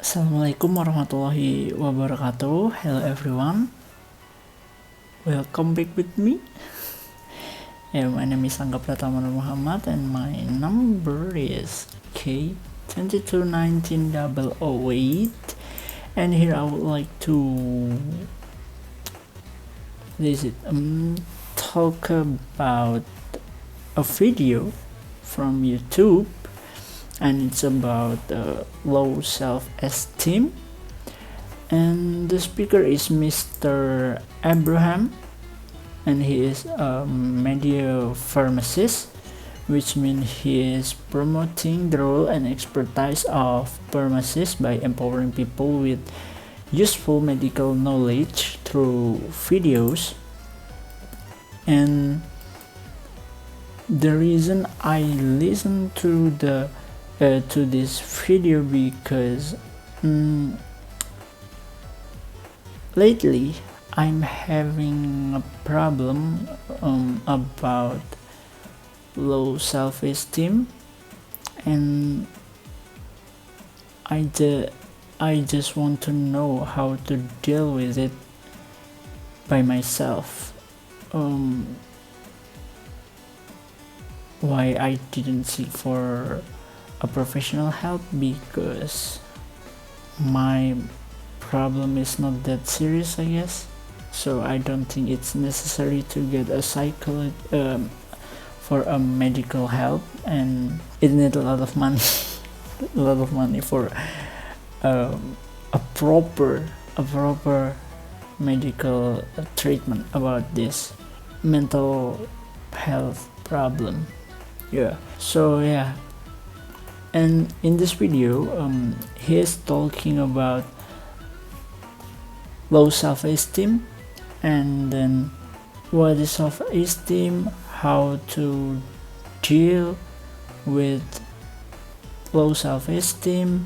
Assalamualaikum warahmatullahi wabarakatuh. Hello everyone. Welcome back with me. My name is Angga Pratama Muhammad and my number is K2219008. And here I would like to talk about a video from YouTube, and it's about low self-esteem, and the speaker is Mr. Abraham, and he is a media pharmacist, which means he is promoting the role and expertise of pharmacists by empowering people with useful medical knowledge through videos. And the reason I listen to this video because lately I'm having a problem about low self-esteem, and I just want to know how to deal with it by myself. Why I didn't seek for a professional help, because my problem is not that serious, I guess, so I don't think it's necessary to get a for a medical help, and it needs a lot of money for a proper medical treatment about this mental health problem. And in this video he is talking about low self-esteem, and then what is self-esteem, how to deal with low self-esteem,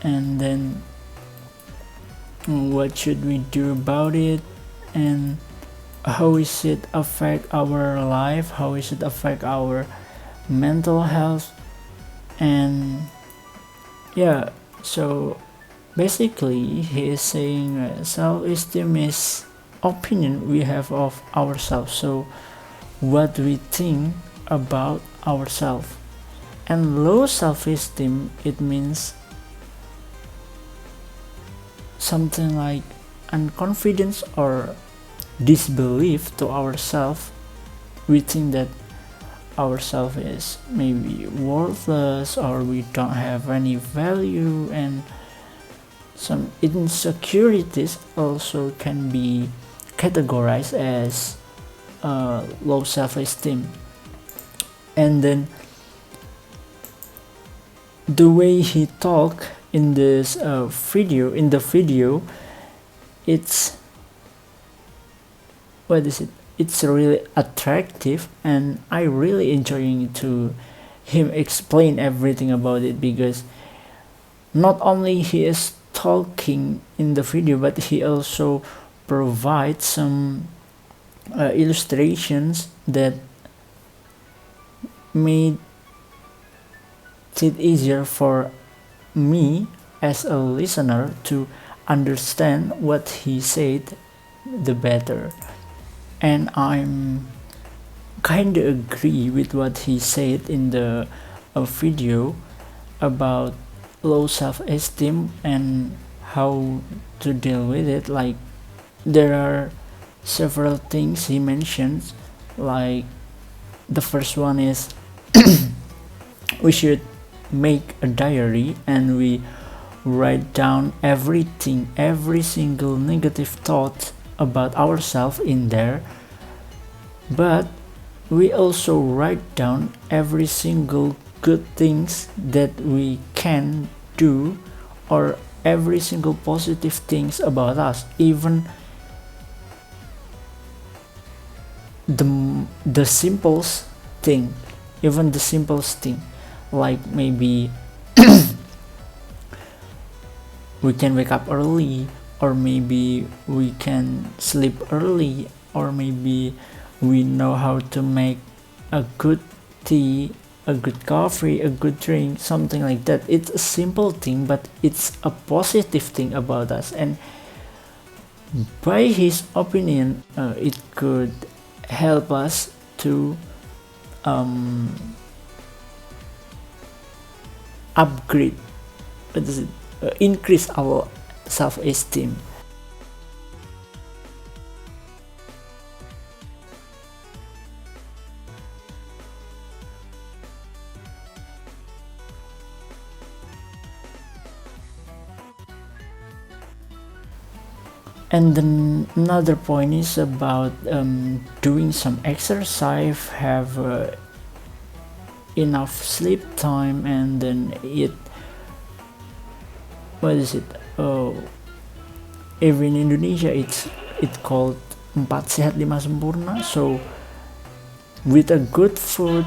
and then what should we do about it, and how is it affect our life, how is it affect our mental health. And so basically he is saying self-esteem is opinion we have of ourselves, so what we think about ourselves. And low self-esteem, it means something like unconfidence or disbelief to ourselves. We think that ourselves is maybe worthless, or we don't have any value, and some insecurities also can be categorized as low self-esteem. And then the way he talk in this video, it's it's really attractive, and I really enjoying to him explain everything about it, because not only he is talking in the video, but he also provides some illustrations that made it easier for me as a listener to understand what he said the better. And I'm kind of agree with what he said in the video about low self-esteem and how to deal with it. Like, there are several things he mentions, like the first one is we should make a diary, and we write down everything, every single negative thought about ourselves in there, but we also write down every single good things that we can do, or every single positive things about us, even the simplest thing, like maybe we can wake up early, or maybe we can sleep early, or maybe we know how to make a good tea a good coffee, a good drink, something like that. It's a simple thing, but it's a positive thing about us. And by his opinion, it could help us to upgrade, increase our self-esteem. And then another point is about doing some exercise, have enough sleep time, and then eat, what is it, even in Indonesia it's called 4 sehat 5 sempurna. So with a good food,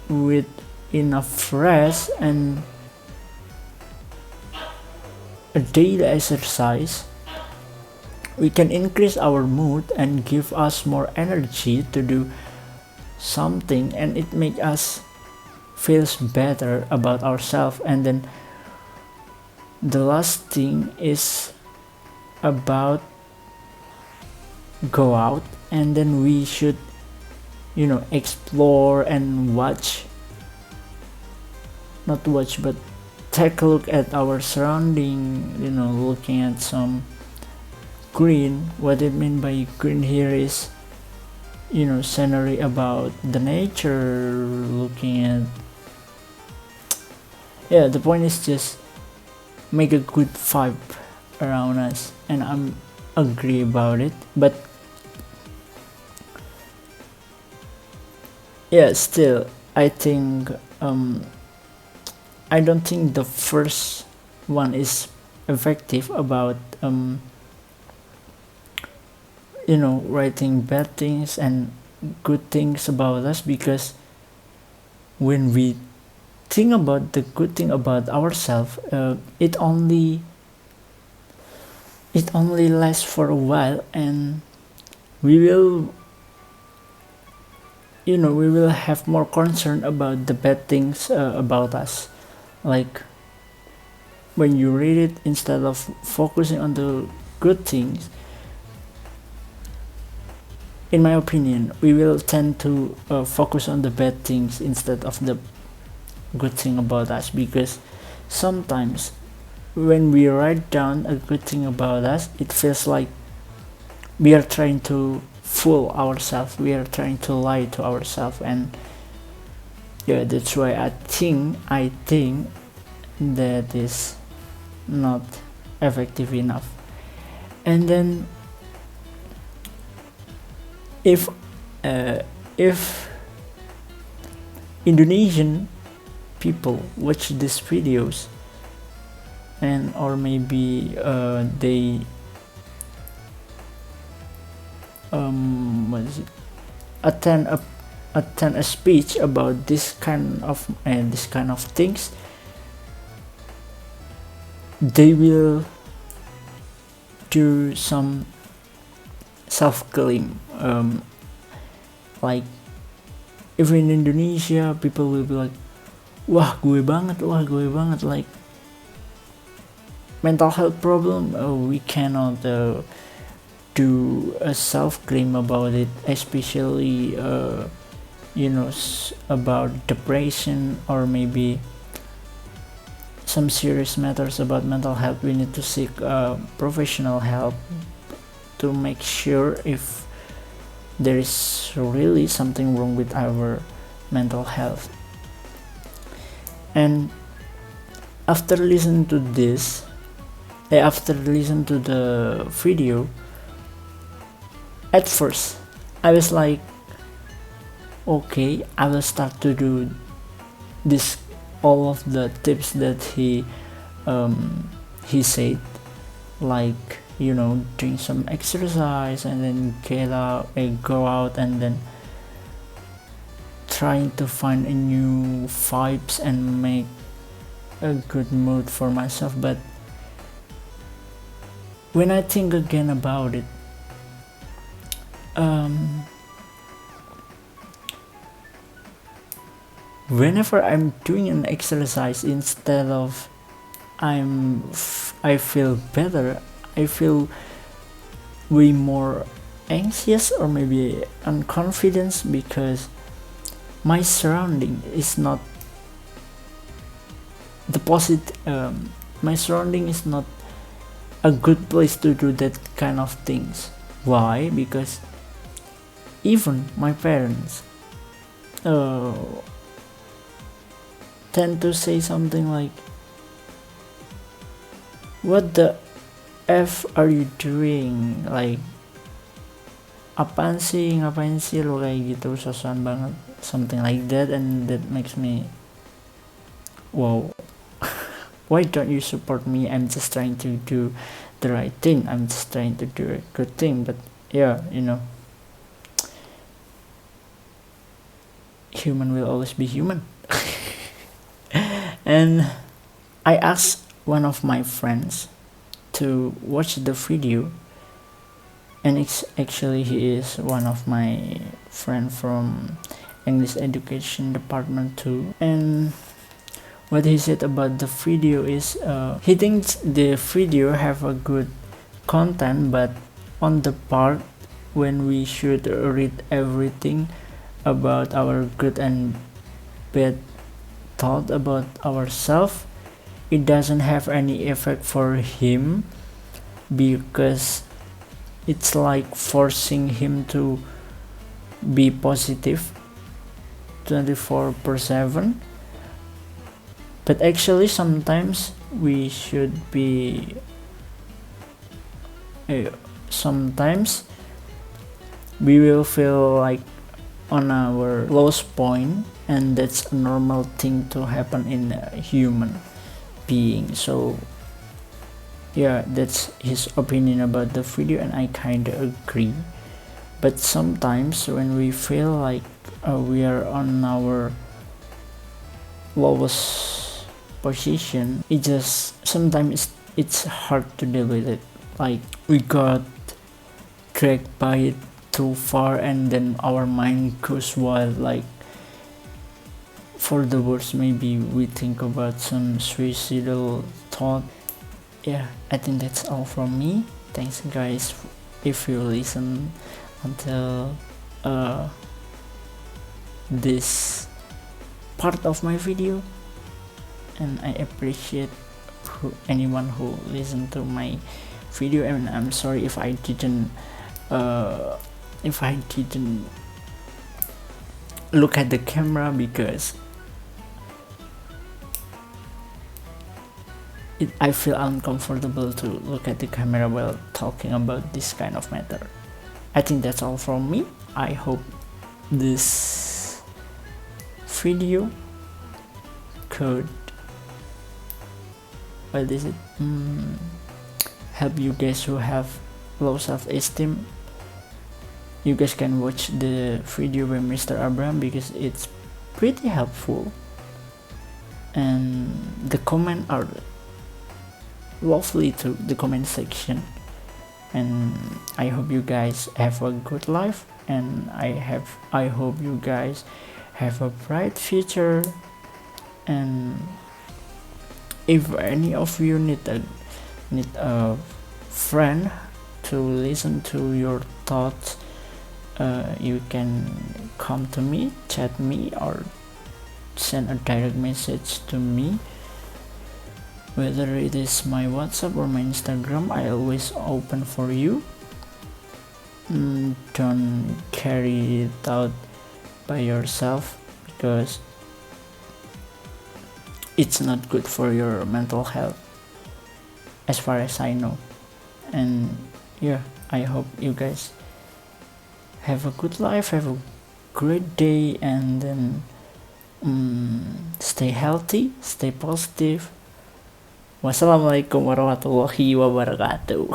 with enough rest, and a daily exercise, we can increase our mood and give us more energy to do something, and it make us feels better about ourselves. And then the last thing is about go out, and then we should explore and watch, not watch but take a look at our surrounding, looking at some green. What it mean by green here is scenery about the nature, looking at, the point is just make a good vibe around us, and I'm agree about it. But still I think I don't think the first one is effective about writing bad things and good things about us, because when we think about the good thing about ourselves, it only lasts for a while, and we will have more concern about the bad things about us. Like when you read it, instead of focusing on the good things, in my opinion, we will tend to focus on the bad things instead of the good thing about us. Because sometimes when we write down a good thing about us, it feels like we are trying to fool ourselves, we are trying to lie to ourselves. And that's why I think that is not effective enough. And then if Indonesian people watch these videos, and or maybe they attend a speech about this kind of things, they will do some self-claim. Like if in Indonesia, people will be like, wah gue banget, like mental health problem, we cannot do a self-claim about it, especially about depression or maybe some serious matters about mental health. We need to seek professional help to make sure if there is really something wrong with our mental health. And after listening to this, after listening to the video, at first I was like, okay, I will start to do this, all of the tips that he said, like doing some exercise, and then go out, and then trying to find a new vibes and make a good mood for myself. But when I think again about it, whenever I'm doing an exercise, instead of I feel better, I feel way more anxious or maybe unconfident, because my surrounding is not the positive. My surrounding is not a good place to do that kind of things. Why? Because even my parents tend to say something like, what the F are you doing? Like, ngapain sih lo kayak gitu, sosokan banget, something like that. And that makes me, wow, why don't you support me? I'm just trying to do the right thing, I'm just trying to do a good thing. But yeah, human will always be human. And I asked one of my friends to watch the video, and actually he is one of my friend from English education department too. And what he said about the video is, he thinks the video have a good content, but on the part when we should read everything about our good and bad thought about ourselves, it doesn't have any effect for him, because it's like forcing him to be positive 24/7. But actually sometimes we should be sometimes we will feel like on our lowest point, and that's a normal thing to happen in a human being. So yeah, that's his opinion about the video, and I kinda agree. But sometimes when we feel like we are on our lowest position, it just sometimes it's hard to deal with it. Like, we got dragged by it too far, and then our mind goes wild. Like, for the worst, maybe we think about some suicidal thought. Yeah, I think that's all from me. Thanks guys if you listen until this part of my video, and I appreciate anyone who listened to my video. And I'm sorry if I didn't look at the camera, because I feel uncomfortable to look at the camera while talking about this kind of matter. I think that's all from me. I hope this video could help you guys who have low self-esteem. You guys can watch the video by Mr. Abraham, because it's pretty helpful, and the comment are lovely to the comment section. And I hope you guys have a good life, and I hope you guys have a bright future. And if any of you need a friend to listen to your thoughts, you can come to me, chat me, or send a direct message to me. Whether it is my WhatsApp or my Instagram, I always open for you. Don't carry it out by yourself, because it's not good for your mental health, as far as I know. And yeah, I hope you guys have a good life, have a great day, and then stay healthy, stay positive. Wassalamualaikum warahmatullahi wabarakatuh.